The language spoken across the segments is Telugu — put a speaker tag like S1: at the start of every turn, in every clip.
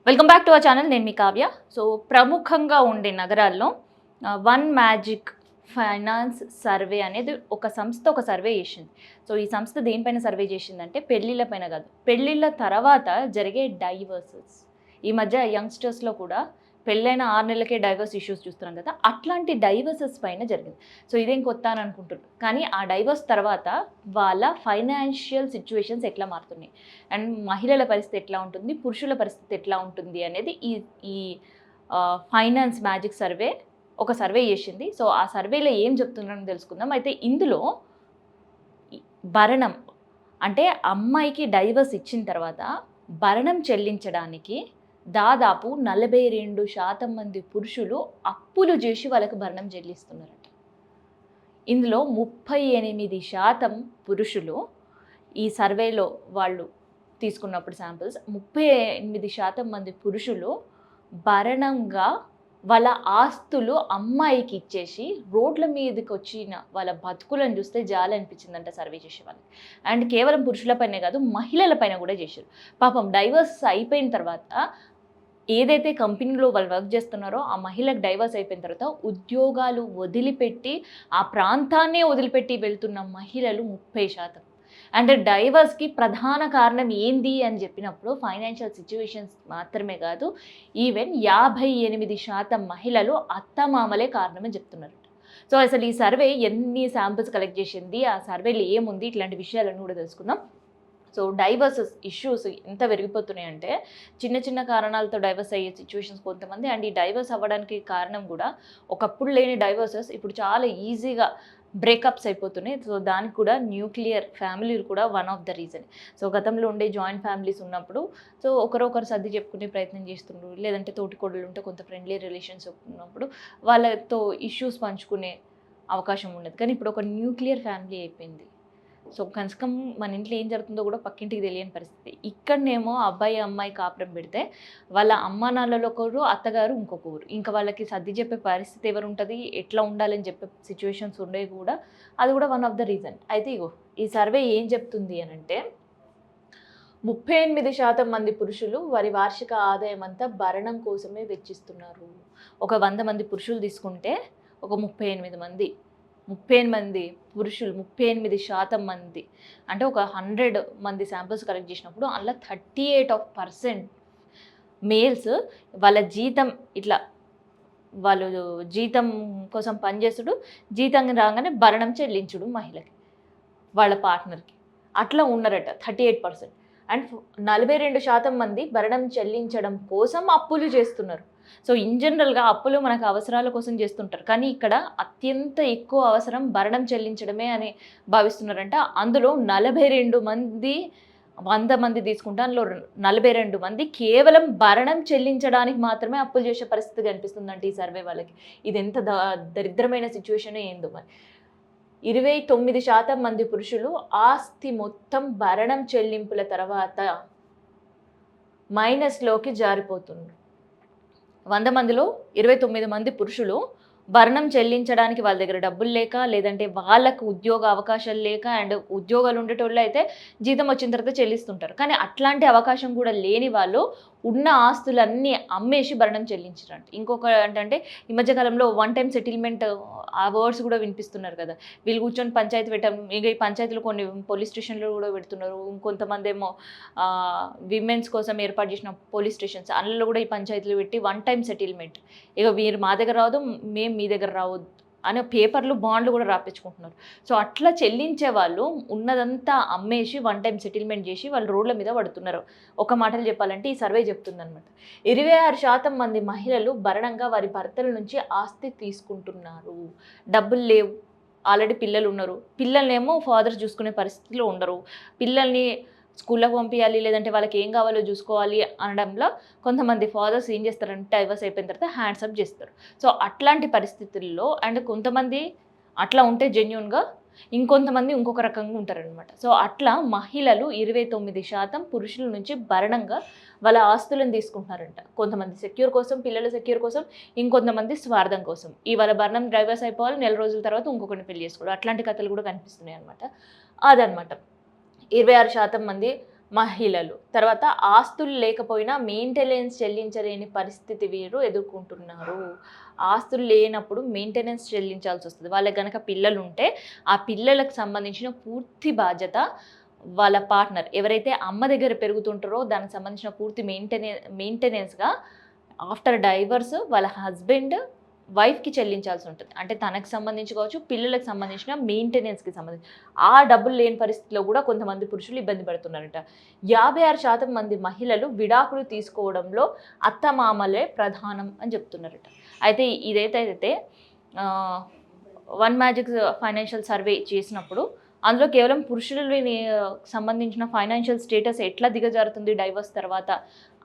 S1: Welcome back to our channel. నేను మీ కావ్య. సో ప్రముఖంగా ఉండే నగరాల్లో వన్ మ్యాజిక్ ఫైనాన్స్ సర్వే అనేది ఒక సర్వే చేసింది. సో ఈ సంస్థ దేనిపైన సర్వే చేసిందంటే పెళ్ళిళ్ళ పైన కాదు, పెళ్ళిళ్ళ తర్వాత జరిగే డైవర్సెస్. ఈ మధ్య యంగ్స్టర్స్లో కూడా పెళ్ళైన 6 నెలలకే డైవర్స్ ఇష్యూస్ చూస్తున్నాం కదా, అట్లాంటి డైవర్సెస్ పైన జరిగింది. సో ఇదేం కొత్త అని అనుకుంటున్నారు, కానీ ఆ డైవర్స్ తర్వాత వాళ్ళ ఫైనాన్షియల్ సిచ్యువేషన్స్ ఎట్లా మారుతున్నాయి అండ్ మహిళల పరిస్థితి ఎట్లా ఉంటుంది, పురుషుల పరిస్థితి ఎట్లా ఉంటుంది అనేది ఈ ఈ ఫైనాన్స్ మ్యాజిక్ సర్వే ఒక సర్వే చేసింది. సో ఆ సర్వేలో ఏం చెప్తున్నారని తెలుసుకుందాం. అయితే ఇందులో భరణం అంటే అమ్మాయికి డైవర్స్ ఇచ్చిన తర్వాత భరణం చెల్లించడానికి దాదాపు 42% మంది పురుషులు అప్పులు చేసి వాళ్ళకి భరణం చెల్లిస్తున్నారట. ఇందులో 38% పురుషులు ఈ సర్వేలో వాళ్ళు తీసుకున్నప్పుడు శాంపిల్స్ 38% మంది పురుషులు భరణంగా వాళ్ళ ఆస్తులు అమ్మాయికి ఇచ్చేసి రోడ్ల మీదకి వచ్చిన వాళ్ళ బతుకులను చూస్తే జాలి అనిపించిందంట సర్వే చేసే వాళ్ళకి. అండ్ కేవలం పురుషులపైనే కాదు, మహిళలపైన కూడా చేశారు. పాపం డైవర్స్ అయిపోయిన తర్వాత ఏదైతే కంపెనీలో వాళ్ళు వర్క్ చేస్తున్నారో ఆ మహిళకు డైవర్స్ అయిపోయిన తర్వాత ఉద్యోగాలు వదిలిపెట్టి ఆ ప్రాంతాన్నే వదిలిపెట్టి వెళ్తున్న మహిళలు 30%. అండ్ డైవర్స్కి ప్రధాన కారణం ఏంది అని చెప్పినప్పుడు ఫైనాన్షియల్ సిచ్యువేషన్స్ మాత్రమే కాదు, ఈవెన్ 58% మహిళలు అత్తమామలే కారణమని చెప్తున్నారు. సో అసలు ఈ సర్వే ఎన్ని శాంపిల్స్ కలెక్ట్ చేసింది, ఆ సర్వేలో ఏముంది, ఇట్లాంటి విషయాలను కూడా తెలుసుకుందాం. సో డైవర్సెస్ ఇష్యూస్ ఎంత పెరిగిపోతున్నాయంటే చిన్న చిన్న కారణాలతో డైవర్స్ అయ్యే సిచ్యువేషన్స్ కొంతమంది. అండ్ ఈ డైవర్స్ అవ్వడానికి కారణం కూడా ఒకప్పుడు లేని డైవర్సెస్ ఇప్పుడు చాలా ఈజీగా బ్రేకప్స్ అయిపోతున్నాయి. సో దానికి కూడా న్యూక్లియర్ ఫ్యామిలీలు కూడా one of the reason. So గతంలో ఉండే జాయింట్ ఫ్యామిలీస్ ఉన్నప్పుడు సో ఒకరొకరు సర్ది చెప్పుకునే ప్రయత్నం చేస్తున్నారు, లేదంటే తోటికోడలు ఉంటే కొంత ఫ్రెండ్లీ రిలేషన్స్ ఉన్నప్పుడు వాళ్ళతో ఇష్యూస్ పంచుకునే అవకాశం ఉండదు. కానీ ఇప్పుడు ఒక న్యూక్లియర్ ఫ్యామిలీ అయిపోయింది. సో కనీసం మన ఇంట్లో ఏం జరుగుతుందో కూడా పక్కింటికి తెలియని పరిస్థితి. ఇక్కడనేమో అబ్బాయి అమ్మాయి కాపురం పెడితే వాళ్ళ అమ్మ నాన్నలు ఒకరు, అత్తగారు ఇంకొకరు. ఇంకా వాళ్ళకి సర్ది చెప్పే పరిస్థితి ఎవరు ఉంటుంది, ఎట్లా ఉండాలని చెప్పే సిచ్యువేషన్స్ ఉండేవి కూడా. అది కూడా వన్ ఆఫ్ ద రీజన్. అయితే ఇగో ఈ సర్వే ఏం చెప్తుంది అని అంటే 38% మంది పురుషులు వారి వార్షిక ఆదాయం అంతా భరణం కోసమే వెచ్చిస్తున్నారు. ఒక 100 మంది పురుషులు తీసుకుంటే ఒక 38 మంది పురుషులు 38% మంది అంటే ఒక 100 మంది శాంపిల్స్ కలెక్ట్ చేసినప్పుడు అందులో 38% మేల్స్ వాళ్ళ జీతం ఇట్లా వాళ్ళు జీతం కోసం పనిచేస్తుడు, జీతం రాగానే భరణం చెల్లించుడు మహిళకి వాళ్ళ పార్ట్నర్కి అట్లా ఉన్నారట 38%. అండ్ 42% మంది భరణం చెల్లించడం కోసం అప్పులు చేస్తున్నారు. సో ఇన్ జనరల్గా అప్పులు మనకు అవసరాల కోసం చేస్తుంటారు, కానీ ఇక్కడ అత్యంత ఎక్కువ అవసరం భరణం చెల్లించడమే అని భావిస్తున్నారంట. అందులో 42 మంది 100 మంది తీసుకుంటే అందులో 42 మంది కేవలం భరణం చెల్లించడానికి మాత్రమే అప్పులు చేసే పరిస్థితి కనిపిస్తుందంట ఈ సర్వే వాళ్ళకి. ఇది ఎంత దరిద్రమైన సిచ్యువేషన్ ఏందో మరి. 29% మంది పురుషులు ఆస్తి మొత్తం భరణం చెల్లింపుల తర్వాత మైనస్లోకి జారిపోతున్నారు. 100 మందిలో 29 మంది పురుషులు భరణం చెల్లించడానికి వాళ్ళ దగ్గర డబ్బులు లేక, లేదంటే వాళ్ళకు ఉద్యోగ అవకాశాలు లేక, అండ్ ఉద్యోగాలు ఉండేటోళ్ళు అయితే జీతం వచ్చిన తర్వాత చెల్లిస్తుంటారు. కానీ అట్లాంటి అవకాశం కూడా లేని వాళ్ళు ఉన్న ఆస్తులన్నీ అమ్మేసి భరణం చెల్లించారంట. ఇంకొక ఏంటంటే ఈ మధ్యకాలంలో వన్ టైం సెటిల్మెంట్ ఆ వర్డ్స్ కూడా వినిపిస్తున్నారు కదా. వీళ్ళు కూర్చొని పంచాయతీ పెట్టాం, ఇక ఈ పంచాయతీలు కొన్ని పోలీస్ స్టేషన్లు కూడా పెడుతున్నారు. ఇంకొంతమంది ఏమో విమెన్స్ కోసం ఏర్పాటు చేసిన పోలీస్ స్టేషన్స్ అందులో కూడా ఈ పంచాయతీలు పెట్టి వన్ టైం సెటిల్మెంట్, ఇక మీరు మా దగ్గర రావద్దు, మేము మీ దగ్గర రావద్దు అనే పేపర్లు బాండ్లు కూడా రాపించుకుంటున్నారు. సో అట్లా చెల్లించే వాళ్ళు ఉన్నదంతా అమ్మేసి వన్ టైం సెటిల్మెంట్ చేసి వాళ్ళు రోడ్ల మీద పడుతున్నారు. ఒక మాటలు చెప్పాలంటే ఈ సర్వే చెప్తుందనమాట. 26% మంది మహిళలు భరణంగా వారి భర్తల నుంచి ఆస్తి తీసుకుంటున్నారు. డబ్బులు లేవు, ఆల్రెడీ పిల్లలు ఉన్నారు, పిల్లల్నేమో ఫాదర్స్ చూసుకునే పరిస్థితిలో ఉండరు, పిల్లల్ని స్కూల్లోకి పంపించాలి, లేదంటే వాళ్ళకి ఏం కావాలో చూసుకోవాలి అనడంలో కొంతమంది ఫాదర్స్ ఏం చేస్తారంటే డైవర్స్ అయిపోయిన తర్వాత హ్యాండ్సప్ చేస్తారు. సో అట్లాంటి పరిస్థితుల్లో అండ్ కొంతమంది అట్లా ఉంటే జెన్యున్గా, ఇంకొంతమంది ఇంకొక రకంగా ఉంటారనమాట. సో అట్లా మహిళలు 29% పురుషుల నుంచి భరణంగా వాళ్ళ ఆస్తులను తీసుకుంటున్నారంట. కొంతమంది సెక్యూర్ కోసం, పిల్లల సెక్యూర్ కోసం, ఇంకొంతమంది స్వార్థం కోసం. ఈ వాళ్ళ భరణం డైవర్స్ అయిపోవాలి, నెల రోజుల తర్వాత ఇంకొకరిని పెళ్లి చేసుకోవడం, అట్లాంటి కథలు కూడా కనిపిస్తున్నాయి అనమాట. అదనమాట. 26% మంది మహిళలు. తర్వాత ఆస్తులు లేకపోయినా మెయింటెనెన్స్ చెల్లించలేని పరిస్థితి వీరు ఎదుర్కొంటున్నారు. ఆస్తులు లేనప్పుడు మెయింటెనెన్స్ చెల్లించాల్సొస్తది. వాళ్ళకి గనక పిల్లలుంటే, ఆ పిల్లలకు సంబంధించిన పూర్తి బాధ్యత వాళ్ళ పార్ట్నర్ ఎవరైతే అమ్మ దగ్గర పెరుగుతుంటారో దానికి సంబంధించిన పూర్తి మెయింటెనెన్స్‌గా ఆఫ్టర్ డైవర్స్ వాళ్ళ హస్బెండ్ వైఫ్‌కి చెల్లించాల్సి ఉంటుంది. అంటే తనకు సంబంధించి కావచ్చు, పిల్లలకు సంబంధించిన మెయింటెనెన్స్‌కి సంబంధించి. ఆ డబ్బులు లేని పరిస్థితిలో కూడా కొంతమంది పురుషులు ఇబ్బంది పడుతున్నారట. 56% మంది మహిళలు విడాకులు తీసుకోవడంలో అత్తమామలే ప్రధానం అని చెప్తున్నారట. అయితే ఇదైతే ఆహ్, వన్ మ్యాజిక్ ఫైనాన్షియల్ సర్వే చేసినప్పుడు అందులో కేవలం పురుషులని సంబంధించిన ఫైనాన్షియల్ స్టేటస్ ఎట్లా దిగజారుతుంది డైవర్స్ తర్వాత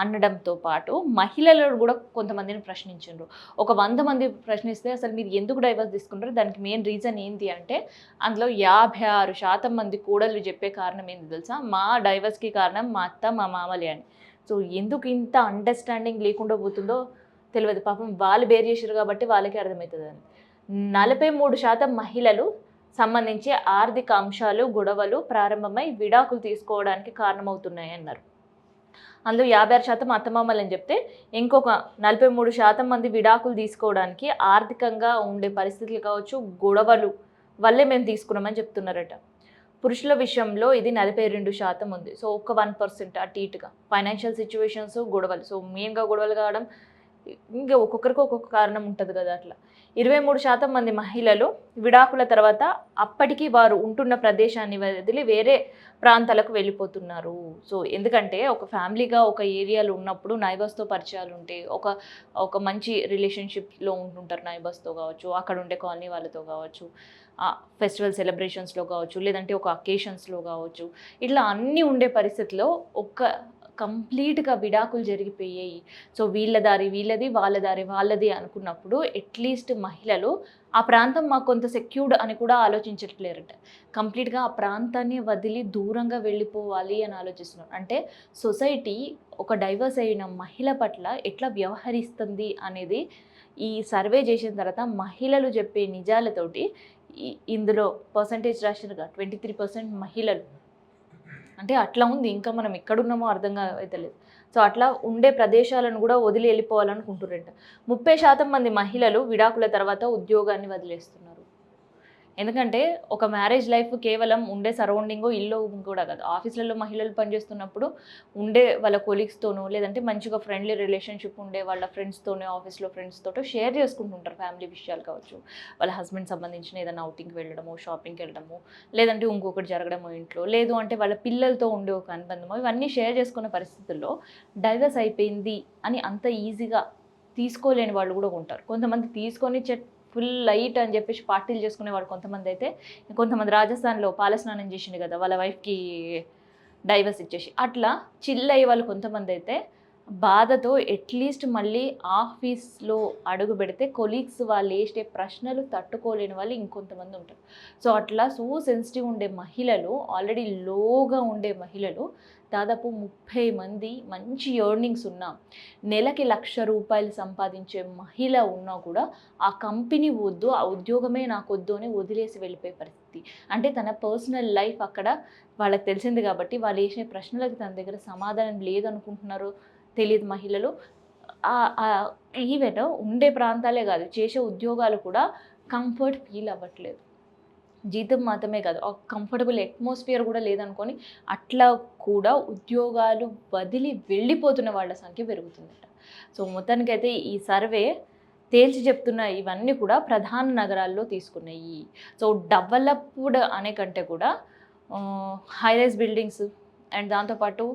S1: అనడంతో పాటు మహిళలు కూడా కొంతమందిని ప్రశ్నించారు. ఒక 100 మంది ప్రశ్నిస్తే అసలు మీరు ఎందుకు డైవర్స్ తీసుకున్నారు, దానికి మెయిన్ రీజన్ ఏంటి అంటే అందులో 56% మంది కోడళ్ళు చెప్పే కారణం ఏంటి తెలుసా, మా డైవర్స్కి కారణం మా అత్త మా మామలే అని. సో ఎందుకు ఇంత అండర్స్టాండింగ్ లేకుండా పోతుందో తెలియదు. పాపం వాళ్ళు బేర్ చేశారు కాబట్టి వాళ్ళకే అర్థమవుతుంది అని. 43% మహిళలు సంబంధించి ఆర్థిక అంశాలు గొడవలు ప్రారంభమై విడాకులు తీసుకోవడానికి కారణమవుతున్నాయి అన్నారు. అందులో 56% అత్తమామలని చెప్తే ఇంకొక 43% మంది విడాకులు తీసుకోవడానికి ఆర్థికంగా ఉండే పరిస్థితులు కావచ్చు, గొడవలు వల్లే మేము తీసుకున్నామని చెప్తున్నారట. పురుషుల విషయంలో ఇది 42% ఉంది. సో ఒక 1% అటు ఇటుగా ఫైనాన్షియల్ సిచ్యువేషన్స్ గొడవలు. సో మెయిన్గా గొడవలు కావడం ఇంకా ఒక్కొక్కరికి ఒక్కొక్క కారణం ఉంటుంది కదా అట్లా. 23% మంది మహిళలు విడాకుల తర్వాత అప్పటికి వారు ఉంటున్న ప్రదేశాన్ని వదిలి వేరే ప్రాంతాలకు వెళ్ళిపోతున్నారు. సో ఎందుకంటే ఒక ఫ్యామిలీగా ఒక ఏరియాలో ఉన్నప్పుడు నైబర్స్తో పరిచయాలు ఉంటాయి. ఒక మంచి రిలేషన్షిప్లో ఉంటుంటారు నైబర్స్తో కావచ్చు, అక్కడ ఉండే కాలనీ వాళ్ళతో కావచ్చు, ఫెస్టివల్ సెలబ్రేషన్స్లో కావచ్చు, లేదంటే ఒక అకేషన్స్లో కావచ్చు. ఇట్లా అన్నీ ఉండే పరిస్థితిలో కంప్లీట్గా విడాకులు జరిగిపోయాయి. సో వీళ్ళ దారి వీళ్ళది, వాళ్ళ దారి వాళ్ళది అనుకున్నప్పుడు అట్లీస్ట్ మహిళలు ఆ ప్రాంతం మాకు కొంత సెక్యూర్డ్ అని కూడా ఆలోచించట్లేరట. కంప్లీట్గా ఆ ప్రాంతాన్ని వదిలి దూరంగా వెళ్ళిపోవాలి అని ఆలోచిస్తున్నారు. అంటే సొసైటీ ఒక డైవర్స్ అయిన మహిళ పట్ల ఎట్లా వ్యవహరిస్తుంది అనేది ఈ సర్వే చేసిన తర్వాత మహిళలు చెప్పే నిజాలతోటి ఇందులో పర్సంటేజ్ రాసినగా 23% మహిళలు. అంటే అట్లా ఉంది. ఇంకా మనం ఎక్కడున్నామో అర్థం అయితలేదు. సో అట్లా ఉండే ప్రదేశాలను కూడా వదిలి వెళ్ళిపోవాలనుకుంటున్నారట. 30% మంది మహిళలు విడాకుల తర్వాత ఉద్యోగాన్ని వదిలేస్తున్నారు. ఎందుకంటే ఒక మ్యారేజ్ లైఫ్ కేవలం ఉండే సరౌండింగు ఇల్లు కూడా కాదు. ఆఫీసులలో మహిళలు పనిచేస్తున్నప్పుడు ఉండే వాళ్ళ కొలీగ్స్తోనో లేదంటే మంచిగా ఫ్రెండ్లీ రిలేషన్షిప్ ఉండే వాళ్ళ ఫ్రెండ్స్తోనో ఆఫీస్లో ఫ్రెండ్స్తోటో షేర్ చేసుకుంటుంటారు ఫ్యామిలీ విషయాలు కావచ్చు. వాళ్ళ హస్బెండ్ సంబంధించిన ఏదైనా అవుటింగ్కి వెళ్ళడము, షాపింగ్కి వెళ్ళడము, లేదంటే ఇంకొకటి జరగడము ఇంట్లో, లేదు అంటే వాళ్ళ పిల్లలతో ఉండే ఒక అనుబంధము, ఇవన్నీ షేర్ చేసుకున్న పరిస్థితుల్లో డైవర్స్ అయిపోయింది అని అంత ఈజీగా తీసుకోలేని వాళ్ళు కూడా ఉంటారు. కొంతమంది తీసుకొని ఫుల్ లైట్ అని చెప్పేసి పార్టీలు చేసుకునేవాడు కొంతమంది. అయితే కొంతమంది రాజస్థాన్లో పాలస్నానం చేసిండు కదా వాళ్ళ వైఫ్కి డైవర్స్ ఇచ్చేసి, అట్లా చిల్ అయ్యే వాళ్ళు కొంతమంది అయితే బాధతో అట్లీస్ట్ మళ్ళీ ఆఫీస్లో అడుగు పెడితే కొలీగ్స్ వాళ్ళు వేసే ప్రశ్నలు తట్టుకోలేని వాళ్ళు ఇంకొంతమంది ఉంటారు. సో అట్లా సెన్సిటివ్ ఉండే మహిళలు, ఆల్రెడీ లోగా ఉండే మహిళలు దాదాపు 30 మంది మంచి ఎర్నింగ్స్ ఉన్నా, నెలకి ₹1,00,000 సంపాదించే మహిళ ఉన్నా కూడా ఆ కంపెనీ వద్దు, ఆ ఉద్యోగమే నాకు వద్దు అని వదిలేసి వెళ్ళిపోయే పరిస్థితి. అంటే తన పర్సనల్ లైఫ్ అక్కడ వాళ్ళకి తెలిసింది కాబట్టి వాళ్ళు వేసే ప్రశ్నలకు తన దగ్గర సమాధానం లేదనుకుంటున్నారు తెలియదు మహిళలు. ఈవెన్ ఉండే ప్రాంతాలే కాదు, చేసే ఉద్యోగాలు కూడా కంఫర్ట్ ఫీల్ అవ్వట్లేదు. జీతం మాత్రమే కాదు, ఒక కంఫర్టబుల్ అట్మాస్ఫియర్ కూడా లేదనుకొని అట్లా కూడా ఉద్యోగాలు వదిలి వెళ్ళిపోతున్న వాళ్ళ సంఖ్య పెరుగుతుందట. సో మొత్తానికైతే ఈ సర్వే తేల్చి చెప్తున్న ఇవన్నీ కూడా ప్రధాన నగరాల్లో తీసుకున్నాయి. సో డెవలప్డ్ అనే కంటే కూడా హై రైజ్ బిల్డింగ్స్ అండ్ దాంతోపాటు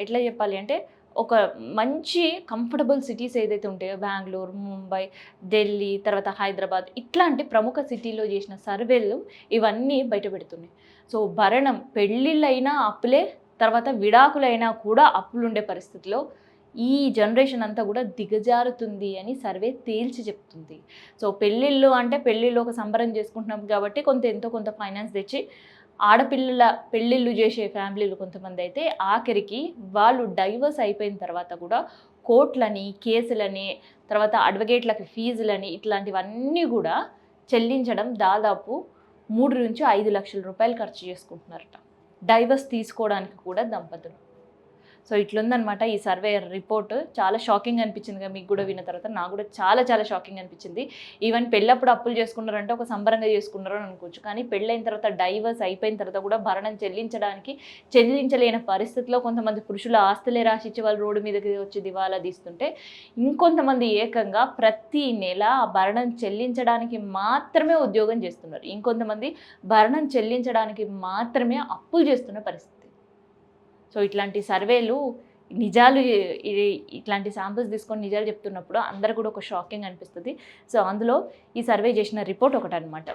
S1: ఎట్లా చెప్పాలి అంటే ఒక మంచి కంఫర్టబుల్ సిటీస్ ఏదైతే ఉంటాయో బెంగళూరు, ముంబై, ఢిల్లీ, తర్వాత హైదరాబాద్ ఇట్లాంటి ప్రముఖ సిటీలో చేసిన సర్వేలు ఇవన్నీ బయటపెడుతున్నాయి. సో భరణం పెళ్ళిళ్ళైనా అప్పులే, తర్వాత విడాకులైనా కూడా అప్పులు ఉండే పరిస్థితిలో ఈ జనరేషన్ అంతా కూడా దిగజారుతుంది అని సర్వే తేల్చి చెప్తుంది. సో పెళ్ళిళ్ళు అంటే పెళ్ళిళ్ళు ఒక సంబరం చేసుకుంటున్నాం కాబట్టి ఎంతో కొంత ఫైనాన్స్ తెచ్చి ఆడపిల్లల పెళ్ళిళ్ళు చేసే ఫ్యామిలీలు కొంతమంది అయితే ఆఖరికి వాళ్ళు డైవర్స్ అయిపోయిన తర్వాత కూడా కోర్టులని, కేసులని, తర్వాత అడ్వకేట్లకి ఫీజులని ఇట్లాంటివన్నీ కూడా చెల్లించడం దాదాపు 3 నుంచి 5 లక్షల రూపాయలు ఖర్చు చేసుకుంటున్నారట. డైవర్స్ తీసుకోవడానికి కూడా దంపతులు. సో ఇట్లుందనమాట ఈ సర్వే రిపోర్ట్. చాలా షాకింగ్ అనిపించింది కదా మీకు కూడా విన్న తర్వాత. నాకు కూడా చాలా చాలా షాకింగ్ అనిపించింది. ఈవెన్ పెళ్ళప్పుడు అప్పులు చేసుకున్నారంటే ఒక సంబరంగా చేసుకున్నారు అని అనుకోవచ్చు. కానీ పెళ్ళైన తర్వాత డైవర్స్ అయిపోయిన తర్వాత కూడా భరణం చెల్లించలేని పరిస్థితిలో కొంతమంది పురుషులు ఆస్తులే రాసిచ్చి వాళ్ళు రోడ్డు మీదకి వచ్చి దివాలా తీస్తుంటే, ఇంకొంతమంది ఏకంగా ప్రతి నెల ఆ భరణం చెల్లించడానికి మాత్రమే ఉద్యోగం చేస్తున్నారు. ఇంకొంతమంది భరణం చెల్లించడానికి మాత్రమే అప్పులు చేస్తున్న పరిస్థితి. సో ఇట్లాంటి సర్వేలు నిజాలు ఇట్లాంటి శాంపిల్స్ తీసుకొని నిజాలు చెప్తున్నప్పుడు అందరు కూడా ఒక షాకింగ్ అనిపిస్తుంది. సో అందులో ఈ సర్వే చేసిన రిపోర్ట్ ఒకటనమాట.